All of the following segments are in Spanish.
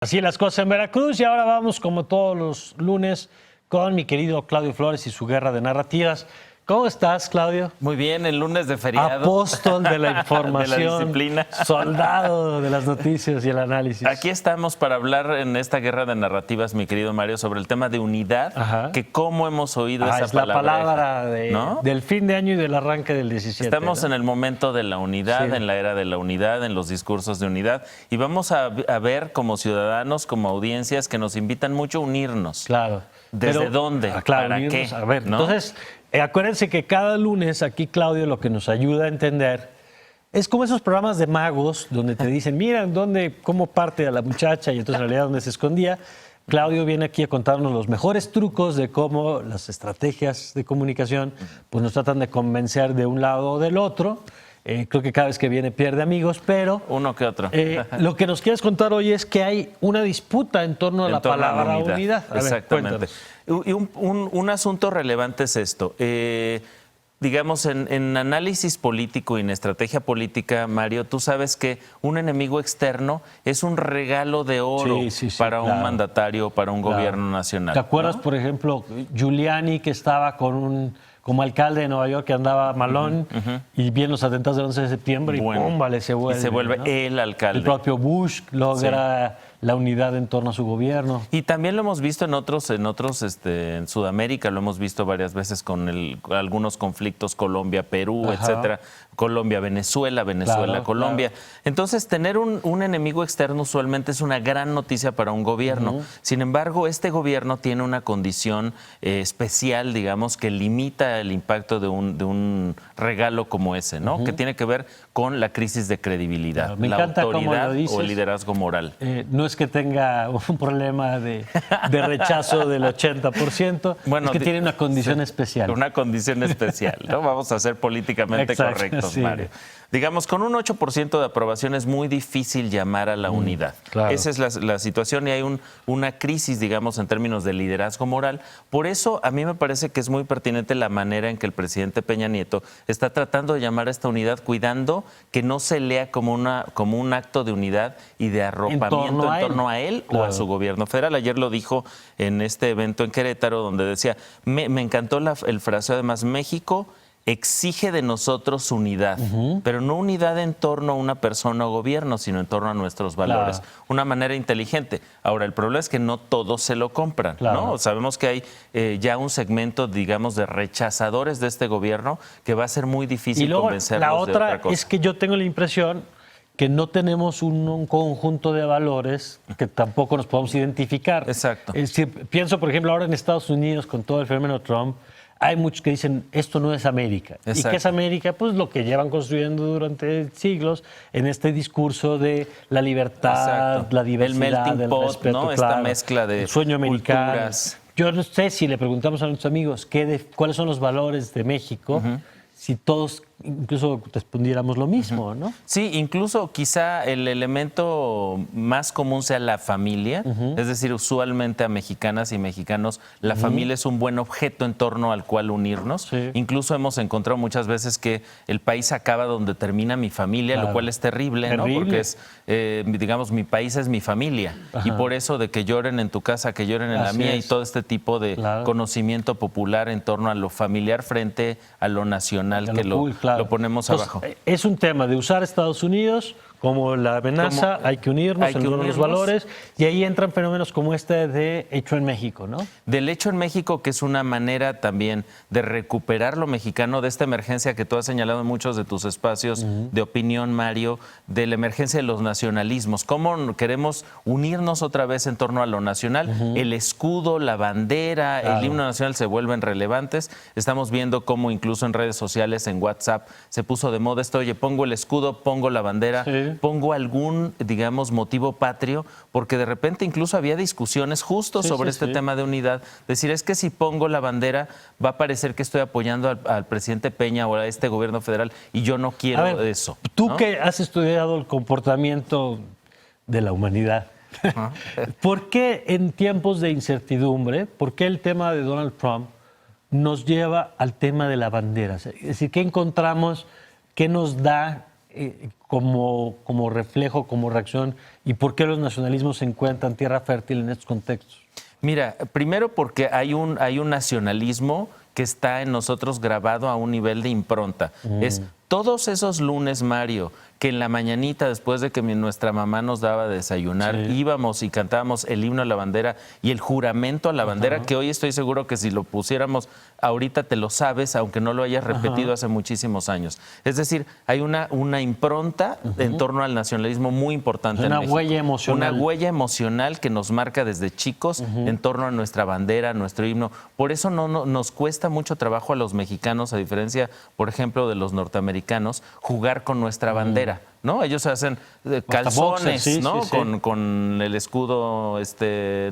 Así las cosas en Veracruz y ahora vamos como todos los lunes con mi querido Claudio Flores y su guerra de narrativas. ¿Cómo estás, Claudio? Muy bien, el lunes de feriado. Apóstol de la información, de la disciplina. Soldado de las noticias y el análisis. Aquí estamos para hablar en esta guerra de narrativas, mi querido Mario, sobre el tema de unidad, Ajá. que cómo hemos oído esa es la palabra ¿no? del fin de año y del arranque del 17. Estamos ¿no? en el momento de la unidad, Sí. en la era de la unidad, en los discursos de unidad, y vamos a ver como ciudadanos, como audiencias, que nos invitan mucho a unirnos. Claro. ¿Desde dónde? Claro, ¿Para unirnos, qué? A ver, ¿no? entonces, acuérdense que cada lunes aquí Claudio lo que nos ayuda a entender es como esos programas de magos donde te dicen, mira, cómo parte a la muchacha y entonces en realidad dónde se escondía. Claudio viene aquí a contarnos los mejores trucos de cómo las estrategias de comunicación pues nos tratan de convencer de un lado o del otro. Creo que cada vez que viene pierde amigos, pero uno que otro. Lo que nos quieres contar hoy es que hay una disputa en torno a la palabra unidad. A ver, exactamente. cuéntanos. Y un asunto relevante es esto. Digamos, en análisis político y en estrategia política, Mario, tú sabes que un enemigo externo es un regalo de oro para un mandatario, para un gobierno nacional. ¿Te acuerdas, por ejemplo, Giuliani, que estaba como alcalde de Nueva York, que andaba malón y bien los atentados del 11 de septiembre y ¡pum! Vale, se vuelve. Y se vuelve, ¿no?, el alcalde. El propio Bush logra la unidad en torno a su gobierno. Y también lo hemos visto en Sudamérica, lo hemos visto varias veces con algunos conflictos, Colombia, Perú, etcétera. Colombia, Venezuela, Venezuela, Colombia. Claro. Entonces, tener un enemigo externo usualmente es una gran noticia para un gobierno. Sin embargo, este gobierno tiene una condición especial, digamos, que limita el impacto de un regalo como ese, ¿no? Que tiene que ver con la crisis de credibilidad, Claro, me la encanta autoridad cómo lo dices. o el liderazgo moral. No es que tenga un problema de rechazo del 80%, bueno, es que tiene una condición especial. Una condición especial, ¿no? Vamos a ser políticamente correctos, sí. Mario. Digamos, con un 8% de aprobación es muy difícil llamar a la unidad. Claro. Esa es la situación y hay una crisis, digamos, en términos de liderazgo moral. Por eso, a mí me parece que es muy pertinente la manera en que el presidente Peña Nieto está tratando de llamar a esta unidad, cuidando que no se lea como un acto de unidad y de arropamiento en torno a él o a su gobierno federal. Ayer lo dijo en este evento en Querétaro, donde decía, me encantó el fraseo, además, México exige de nosotros unidad, pero no unidad en torno a una persona o gobierno, sino en torno a nuestros valores. Claro. Una manera inteligente. Ahora, el problema es que no todos se lo compran, claro, ¿no? Sabemos que hay ya un segmento, digamos, de rechazadores de este gobierno que va a ser muy difícil convencerlos de otra cosa. La otra es que yo tengo la impresión que no tenemos un conjunto de valores que tampoco nos podamos identificar. Exacto. Es decir, pienso, por ejemplo, ahora en Estados Unidos, con todo el fenómeno Trump, hay muchos que dicen, esto no es América. Exacto. ¿Y qué es América? Pues lo que llevan construyendo durante siglos en este discurso de la libertad, exacto, la diversidad, el melting pot, respeto, ¿no? Claro, esta mezcla de el sueño americano. Culturas. Yo no sé si le preguntamos a nuestros amigos cuáles son los valores de México, si todos incluso respondiéramos lo mismo, ¿no? Sí, incluso quizá el elemento más común sea la familia, es decir, usualmente a mexicanas y mexicanos la familia es un buen objeto en torno al cual unirnos. Sí. Incluso hemos encontrado muchas veces que el país acaba donde termina mi familia, lo cual es terrible, ¿no? Porque es, digamos, mi país es mi familia. Y por eso de que lloren en tu casa, que lloren en la mía y todo este tipo de conocimiento popular en torno a lo familiar frente a lo nacional, que lo ponemos abajo. Es un tema de usar Estados Unidos como la amenaza, hay que unirnos en los valores, y ahí entran fenómenos como este de Hecho en México, ¿no? Del Hecho en México, que es una manera también de recuperar lo mexicano, de esta emergencia que tú has señalado en muchos de tus espacios de opinión, Mario, de la emergencia de los nacionalismos. ¿Cómo queremos unirnos otra vez en torno a lo nacional? El escudo, la bandera, el himno nacional se vuelven relevantes. Estamos viendo cómo incluso en redes sociales, en WhatsApp, se puso de moda esto, oye, pongo el escudo, pongo la bandera, pongo algún, digamos, motivo patrio, porque de repente incluso había discusiones justo sobre este tema de unidad. Decir, es que si pongo la bandera va a parecer que estoy apoyando al presidente Peña o a este gobierno federal y yo no quiero eso. Tú, ¿no?, que has estudiado el comportamiento de la humanidad, ¿por qué en tiempos de incertidumbre, por qué el tema de Donald Trump nos lleva al tema de la bandera? Es decir, ¿qué encontramos, qué nos da como reflejo, como reacción, y por qué los nacionalismos encuentran tierra fértil en estos contextos? Mira, primero porque hay un nacionalismo que está en nosotros grabado a un nivel de impronta. Es todos esos lunes, Mario, que en la mañanita, después de que nuestra mamá nos daba de desayunar, íbamos y cantábamos el himno a la bandera y el juramento a la bandera, que hoy estoy seguro que si lo pusiéramos ahorita te lo sabes, aunque no lo hayas repetido hace muchísimos años. Es decir, hay una impronta en torno al nacionalismo muy importante en México. Huella emocional. Una huella emocional que nos marca desde chicos en torno a nuestra bandera, nuestro himno. Por eso nos cuesta mucho trabajo a los mexicanos, a diferencia, por ejemplo, de los norteamericanos, jugar con nuestra bandera. ¿No? Ellos hacen calzones, boxer, ¿no? Sí. Con el escudo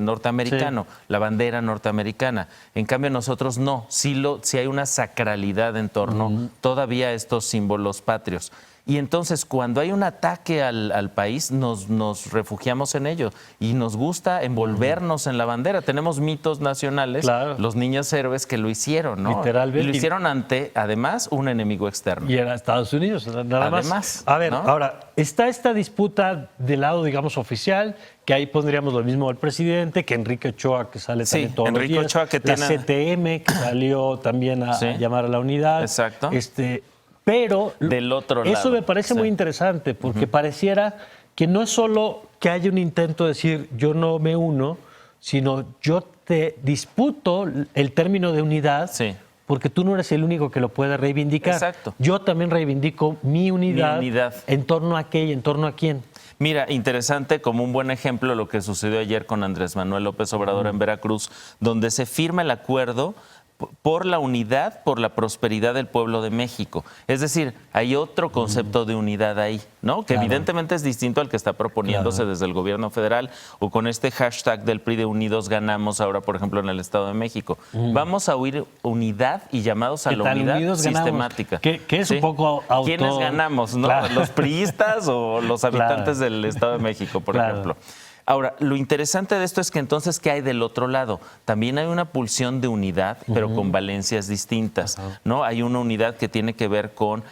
norteamericano, la bandera norteamericana. En cambio, nosotros no. Sí hay una sacralidad en torno todavía a estos símbolos patrios. Y entonces, cuando hay un ataque al país, nos refugiamos en ello. Y nos gusta envolvernos en la bandera. Tenemos mitos nacionales, los niños héroes que lo hicieron, ¿no? Literalmente. Y lo hicieron ante, además, un enemigo externo. Y era Estados Unidos, nada más. Además, a ver, ¿no? ahora, está esta disputa del lado, digamos, oficial, que ahí pondríamos lo mismo al presidente, que Enrique Ochoa, que sale también todos Enrique los días. Ochoa, que la tiene... CTM, que salió también a llamar a la unidad. Exacto. Pero del otro lado. Eso me parece muy interesante, porque pareciera que no es solo que haya un intento de decir yo no me uno, sino yo te disputo el término de unidad, porque tú no eres el único que lo puede reivindicar. Exacto. Yo también reivindico mi unidad. ¿En torno a qué y en torno a quién? Mira, interesante, como un buen ejemplo lo que sucedió ayer con Andrés Manuel López Obrador en Veracruz, donde se firma el acuerdo por la unidad, por la prosperidad del pueblo de México. Es decir, hay otro concepto de unidad ahí, ¿no? Que evidentemente es distinto al que está proponiéndose desde el gobierno federal o con este hashtag del PRI de Unidos Ganamos ahora, por ejemplo, en el Estado de México. Vamos a huir unidad y llamados a la unidad sistemática. Que es un poco ¿Quiénes ganamos, no? ¿Los priistas o los habitantes del Estado de México, por ejemplo? Ahora, lo interesante de esto es que entonces, ¿qué hay del otro lado? También hay una pulsión de unidad, pero con valencias distintas, ¿no? Hay una unidad que tiene que ver con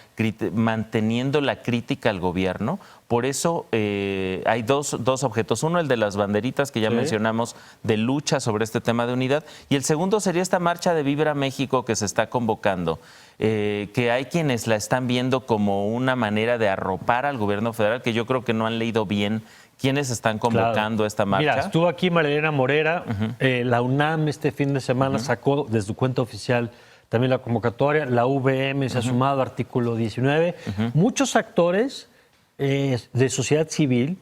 manteniendo la crítica al gobierno. Por eso hay dos objetos. Uno, el de las banderitas que ya mencionamos, de lucha sobre este tema de unidad. Y el segundo sería esta marcha de Vibra México que se está convocando. Que hay quienes la están viendo como una manera de arropar al gobierno federal, que yo creo que no han leído bien quiénes están convocando esta marcha. Mira, estuvo aquí Marilena Morera, la UNAM este fin de semana sacó desde su cuenta oficial también la convocatoria, la UVM se ha sumado, artículo 19. Muchos actores de sociedad civil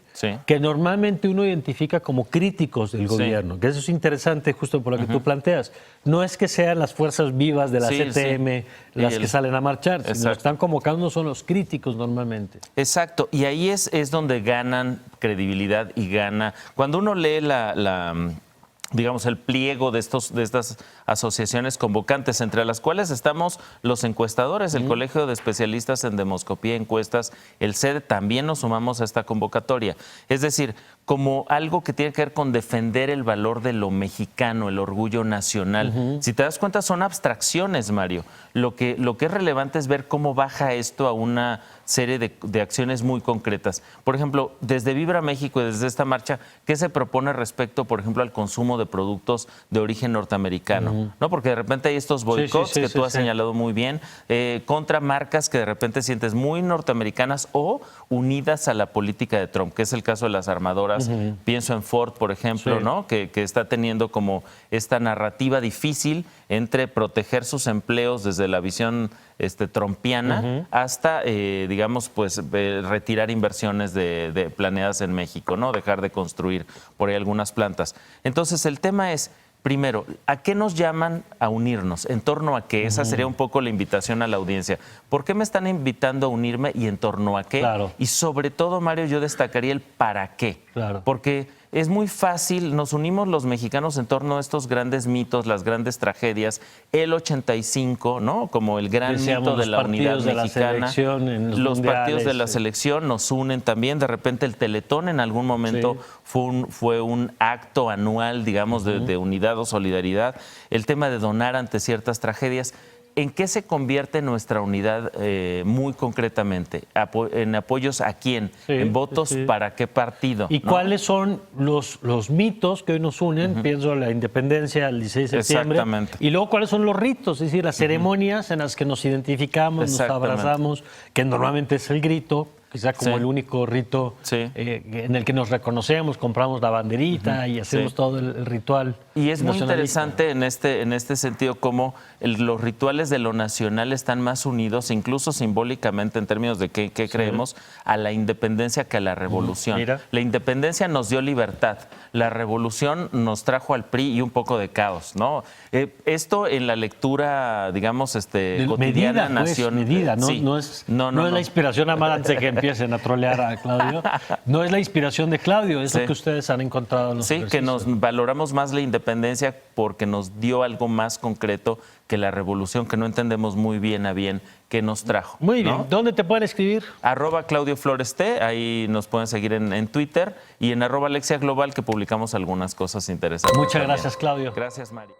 que normalmente uno identifica como críticos del gobierno, que eso es interesante justo por lo que tú planteas. No es que sean las fuerzas vivas de la CTM las que salen a marchar, sino los que están convocando son los críticos normalmente. Exacto, y ahí es donde ganan credibilidad y gana. Cuando uno lee digamos, el pliego de estas asociaciones convocantes, entre las cuales estamos los encuestadores, el Colegio de Especialistas en Demoscopía y Encuestas, el CEDE, también nos sumamos a esta convocatoria. Es decir, como algo que tiene que ver con defender el valor de lo mexicano, el orgullo nacional. Si te das cuenta, son abstracciones, Mario. Lo que es relevante es ver cómo baja esto a una serie de acciones muy concretas. Por ejemplo, desde Vibra México y desde esta marcha, ¿qué se propone respecto, por ejemplo, al consumo de productos de origen norteamericano? ¿No? Porque de repente hay estos boicots que tú has señalado muy bien, contra marcas que de repente sientes muy norteamericanas o unidas a la política de Trump, que es el caso de las armadoras. Pienso en Ford, por ejemplo, ¿no? Que está teniendo como esta narrativa difícil entre proteger sus empleos desde la visión trumpiana hasta, digamos, pues retirar inversiones de planeadas en México, ¿no? Dejar de construir por ahí algunas plantas. Entonces, el tema es, primero, ¿a qué nos llaman a unirnos? ¿En torno a qué? Esa sería un poco la invitación a la audiencia. ¿Por qué me están invitando a unirme y en torno a qué? Y sobre todo, Mario, yo destacaría el para qué. Porque es muy fácil, nos unimos los mexicanos en torno a estos grandes mitos, las grandes tragedias, el 85, ¿no? Como el gran mito de la unidad mexicana. Los partidos de la selección nos unen también. De repente el Teletón en algún momento fue un acto anual, digamos, de unidad o solidaridad. El tema de donar ante ciertas tragedias. ¿En qué se convierte nuestra unidad muy concretamente? ¿En apoyos a quién? Sí, ¿En votos sí. para qué partido? ¿Y ¿no? cuáles son los mitos que hoy nos unen? Pienso en la independencia el 16 de septiembre. Exactamente. Y luego, ¿cuáles son los ritos? Es decir, las ceremonias en las que nos identificamos, nos Exactamente. abrazamos, que normalmente es el grito, quizá como Sí. el único rito Sí. en el que nos reconocemos, compramos la banderita y hacemos Sí. todo el ritual. Y es muy nacionalista. interesante en este sentido cómo los rituales de lo nacional están más unidos, incluso simbólicamente en términos de qué creemos, a la independencia que a la revolución. Mira. La independencia nos dio libertad, la revolución nos trajo al PRI y un poco de caos, ¿no? Esto en la lectura, digamos, cotidiana, Medida, ¿no? sí. No es No. la inspiración, Amada, antes de que empiecen a trolear a Claudio. No es la inspiración de Claudio, es Sí. lo que ustedes han encontrado en los Sí, que ejercicios. nos valoramos más la independencia porque nos dio algo más concreto que la revolución, que no entendemos muy bien a bien qué nos trajo. Muy bien. ¿no? ¿Dónde te pueden escribir? @Claudio Flores T, ahí nos pueden seguir en Twitter, y en @Alexia Global, que publicamos algunas cosas interesantes. Muchas también. gracias, Claudio. Gracias, Mari.